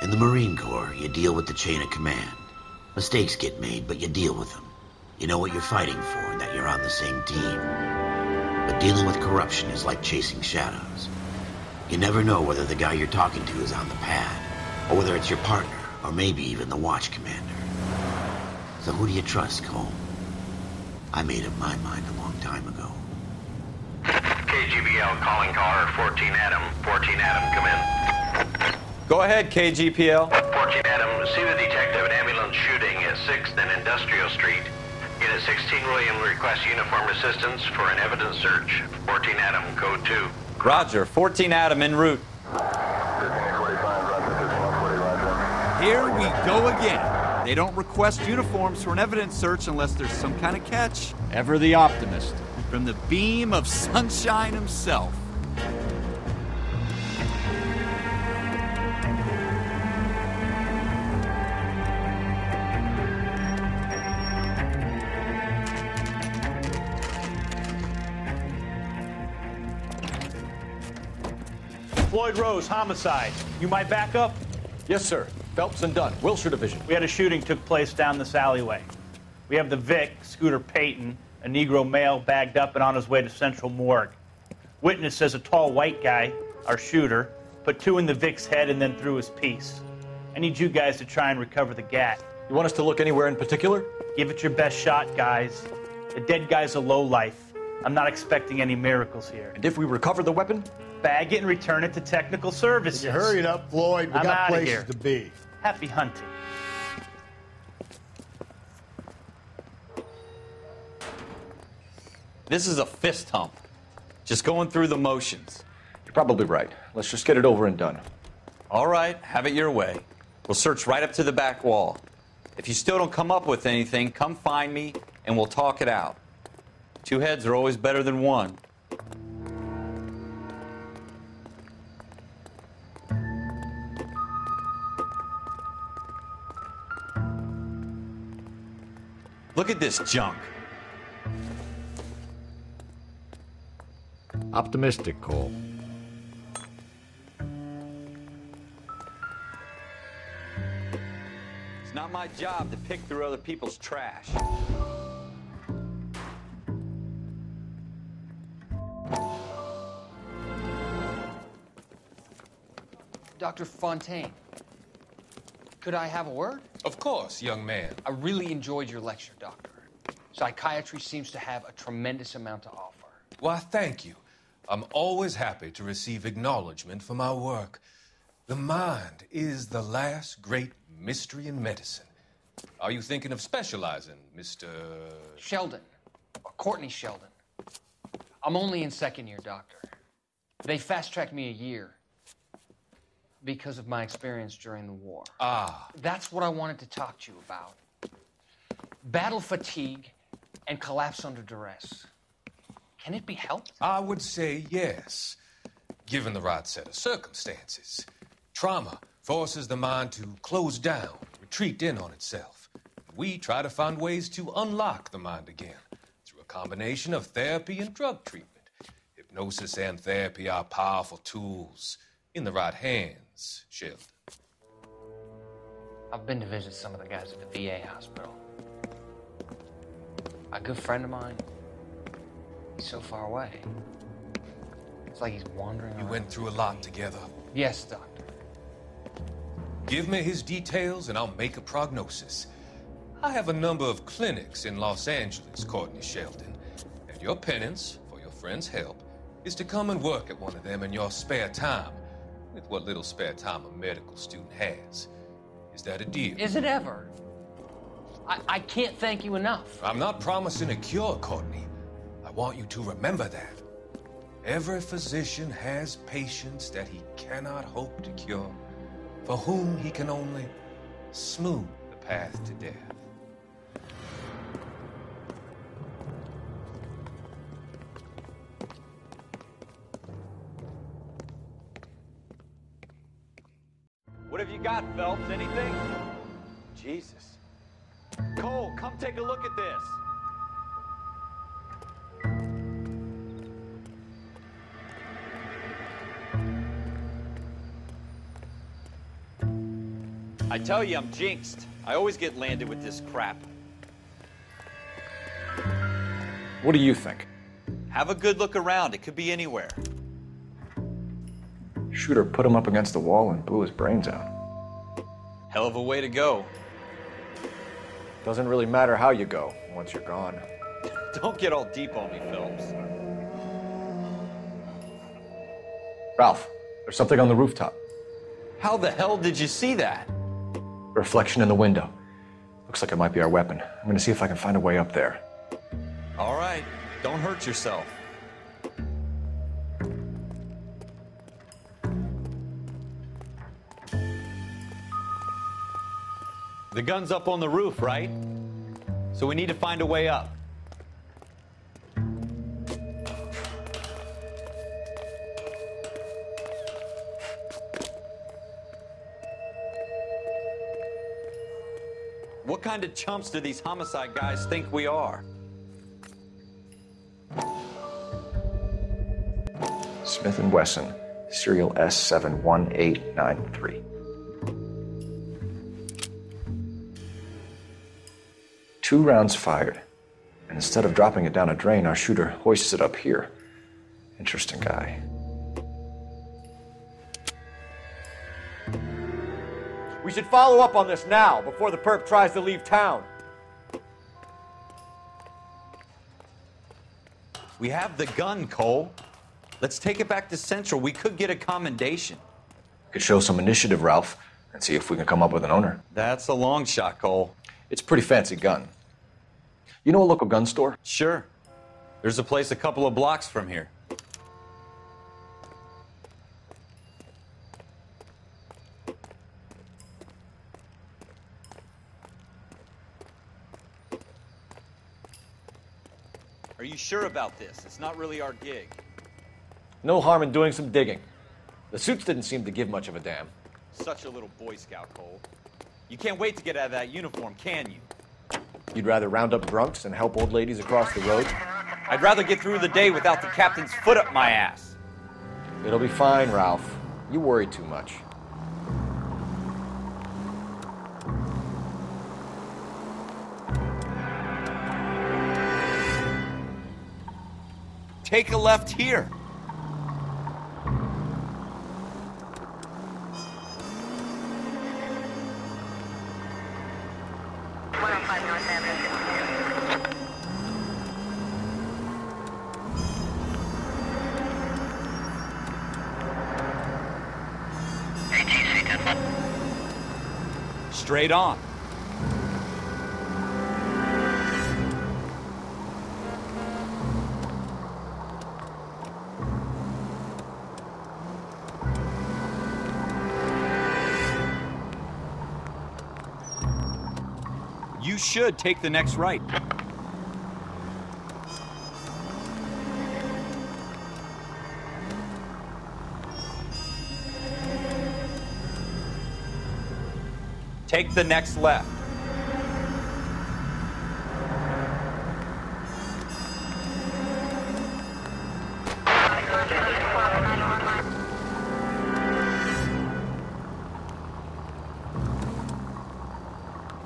In the Marine Corps, you deal with the chain of command. Mistakes get made, but you deal with them. You know what you're fighting for and that you're on the same team. But dealing with corruption is like chasing shadows. You never know whether the guy you're talking to is on the pad, or whether it's your partner, or maybe even the watch commander. So who do you trust, Cole? I made up my mind a long time ago. KGBL calling caller 14 Adam. 14 Adam, come in. Go ahead, KGPL. 14 Adam, see the detective, an ambulance shooting at 6th and Industrial Street. Unit 16 William requests uniformed assistance for an evidence search. 14 Adam, code 2. Roger, 14 Adam en route. Here we go again. They don't request uniforms for an evidence search unless there's some kind of catch. Ever the optimist. From the beam of sunshine himself. Floyd Rose, homicide. You might back up? Yes, sir. Phelps and Dunn, Wilshire Division. We had a shooting took place down this alleyway. We have the Vic, Scooter Payton, a Negro male bagged up and on his way to Central Morgue. Witness says a tall white guy, our shooter, put 2 in the Vic's head and then threw his piece. I need you guys to try and recover the gat. You want us to look anywhere in particular? Give it your best shot, guys. The dead guy's a lowlife. I'm not expecting any miracles here. And if we recover the weapon? Bag it and return it to technical services. You hurry up, Floyd. We I'm got outta places here. to be. Happy hunting. This is a fist hump. Just going through the motions. You're probably right. Let's just get it over and done. All right, have it your way. We'll search right up to the back wall. If you still don't come up with anything, come find me and we'll talk it out. 2 heads are always better than 1. Look at this junk. Optimistic, Cole. It's not my job to pick through other people's trash. Dr. Fontaine, could I have a word? Of course, young man. I really enjoyed your lecture, Doctor. Psychiatry seems to have a tremendous amount to offer. Why, thank you. I'm always happy to receive acknowledgement for my work. The mind is the last great mystery in medicine. Are you thinking of specializing, Mr. Sheldon, or Courtney Sheldon. I'm only in 2nd year, Doctor. They fast-tracked me a year because of my experience during the war. Ah. That's what I wanted to talk to you about. Battle fatigue and collapse under duress. Can it be helped? I would say yes, given the right set of circumstances. Trauma forces the mind to close down, retreat in on itself. We try to find ways to unlock the mind again through a combination of therapy and drug treatment. Hypnosis and therapy are powerful tools in the right hands, Sheldon. I've been to visit some of the guys at the VA hospital. A good friend of mine, he's so far away. It's like he's wandering You around. went through a lot together. Yes, Doctor. Give me his details and I'll make a prognosis. I have a number of clinics in Los Angeles, Courtney Sheldon, and your penance, for your friend's help, is to come and work at one of them in your spare time, with what little spare time a medical student has. Is that a deal? Is it ever? I can't thank you enough. I'm not promising a cure, Courtney. I want you to remember that. Every physician has patients that he cannot hope to cure, for whom he can only smooth the path to death. What have you got, Phelps? Anything? Jesus. Cole, come take a look at this. I tell you, I'm jinxed. I always get landed with this crap. What do you think? Have a good look around. It could be anywhere. Shooter put him up against the wall and blew his brains out. Hell of a way to go. Doesn't really matter how you go once you're gone. Don't get all deep on me, Phelps. Ralph, there's something on the rooftop. How the hell did you see that? Reflection in the window. Looks like it might be our weapon. I'm gonna see if I can find a way up there. All right, don't hurt yourself. The gun's up on the roof, right? So we need to find a way up. What kind of chumps do these homicide guys think we are? Smith & Wesson, serial S71893. 2 rounds fired. And instead of dropping it down a drain, our shooter hoists it up here. Interesting guy. We should follow up on this now, before the perp tries to leave town. We have the gun, Cole. Let's take it back to Central. We could get a commendation. Could show some initiative, Ralph, and see if we can come up with an owner. That's a long shot, Cole. It's a pretty fancy gun. You know a local gun store? Sure. There's a place a couple of blocks from here. Are you sure about this? It's not really our gig. No harm in doing some digging. The suits didn't seem to give much of a damn. Such a little Boy Scout, Cole. You can't wait to get out of that uniform, can you? You'd rather round up drunks and help old ladies across the road? I'd rather get through the day without the captain's foot up my ass. It'll be fine, Ralph. You worry too much. Take a left here. Straight on. You should take the next right. Take the next left.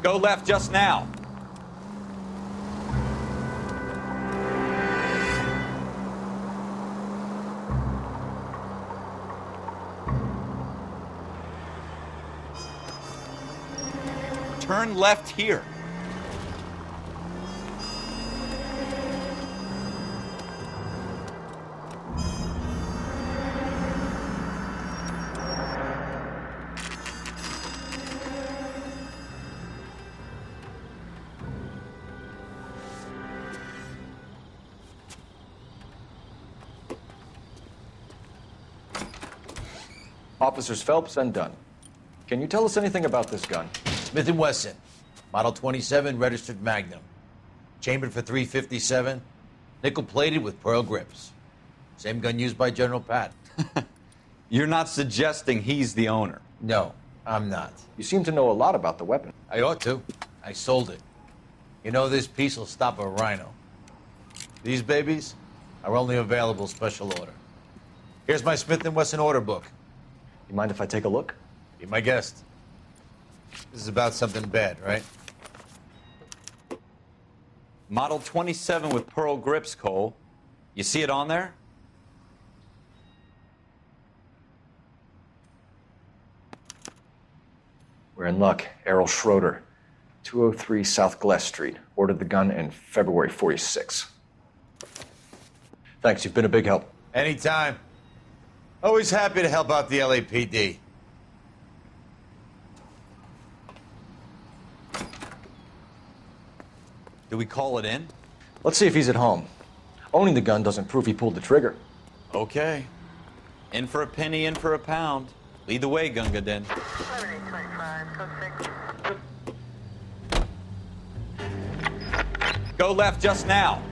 Go left just now. Turn left here. Officers Phelps and Dunn. Can you tell us anything about this gun? Smith & Wesson, Model 27, registered Magnum. Chambered for .357, nickel-plated with pearl grips. Same gun used by General Patton. You're not suggesting he's the owner? No, I'm not. You seem to know a lot about the weapon. I ought to. I sold it. You know, this piece will stop a rhino. These babies are only available special order. Here's my Smith & Wesson order book. You mind if I take a look? Be my guest. This is about something bad, right? Model 27 with pearl grips, Cole. You see it on there? We're in luck. Errol Schroeder, 203 South Glass Street. Ordered the gun in February 46. Thanks, you've been a big help. Anytime. Always happy to help out the LAPD. Do we call it in? Let's see if he's at home. Owning the gun doesn't prove he pulled the trigger. Okay. In for a penny, in for a pound. Lead the way, Gunga Din. Go left just now.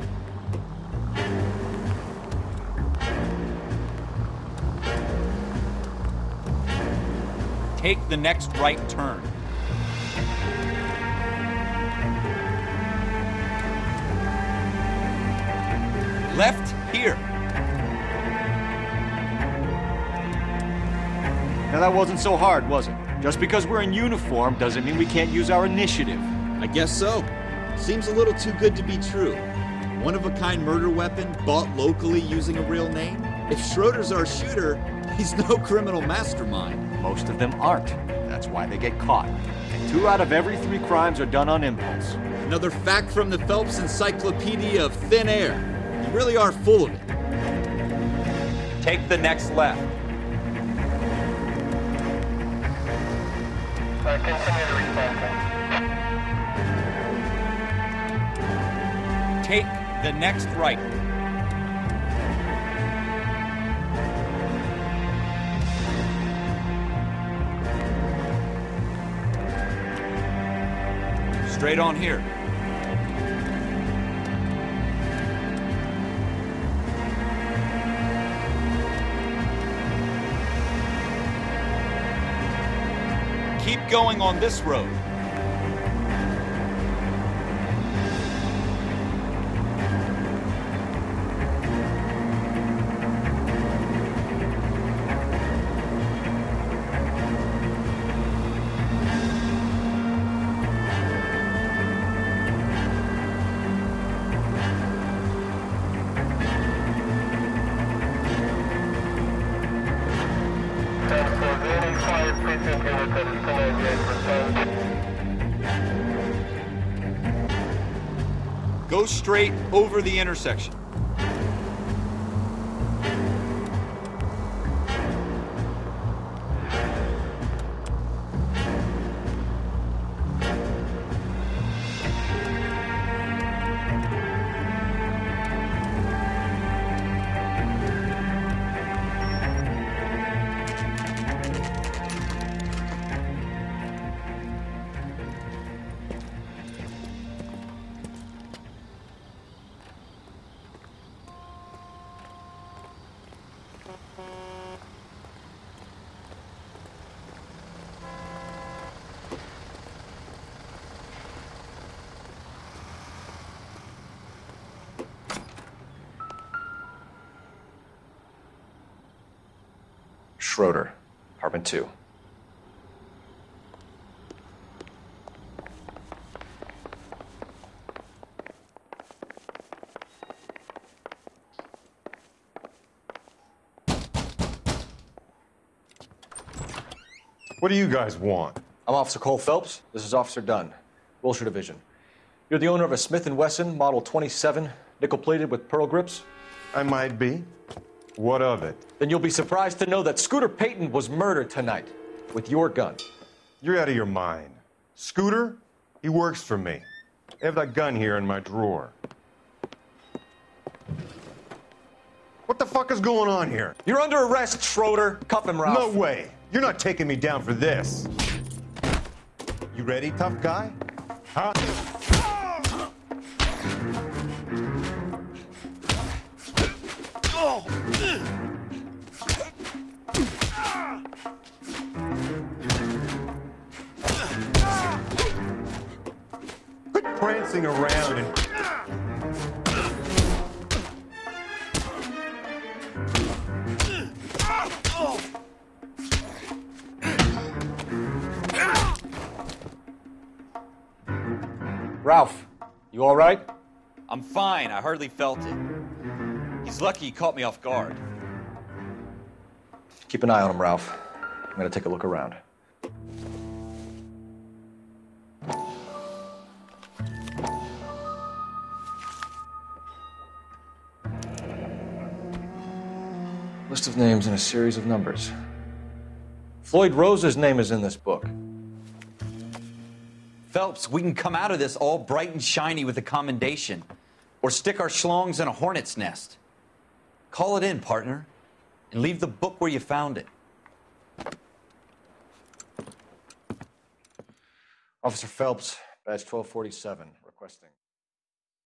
Take the next right turn. Left here. Now that wasn't so hard, was it? Just because we're in uniform doesn't mean we can't use our initiative. I guess so. Seems a little too good to be true. One-of-a-kind murder weapon bought locally using a real name? If Schroeder's our shooter, he's no criminal mastermind. Most of them aren't. That's why they get caught. And 2 out of every 3 crimes are done on impulse. Another fact from the Phelps Encyclopedia of Thin Air. You really are full of it. Take the next left. Take the next right. Straight on here. Keep going on this road. Go straight over the intersection. Schroeder, apartment 2. What do you guys want? I'm Officer Cole Phelps. This is Officer Dunn, Wilshire Division. You're the owner of a Smith & Wesson Model 27, nickel-plated with pearl grips? I might be. What of it? Then you'll be surprised to know that Scooter Payton was murdered tonight with your gun. You're out of your mind. Scooter? He works for me. I have that gun here in my drawer. What the fuck is going on here? You're under arrest, Schroeder. Cuff him, Ralph. No way. You're not taking me down for this. You ready, tough guy? Huh? Quit prancing around and... Ralph, you all right? I'm fine. I hardly felt it. He's lucky he caught me off guard. Keep an eye on him, Ralph. I'm gonna take a look around. List of names and a series of numbers. Floyd Rose's name is in this book. Phelps, we can come out of this all bright and shiny with a commendation. Or stick our schlongs in a hornet's nest. Call it in, partner. And leave the book where you found it. Officer Phelps, badge 1247, requesting.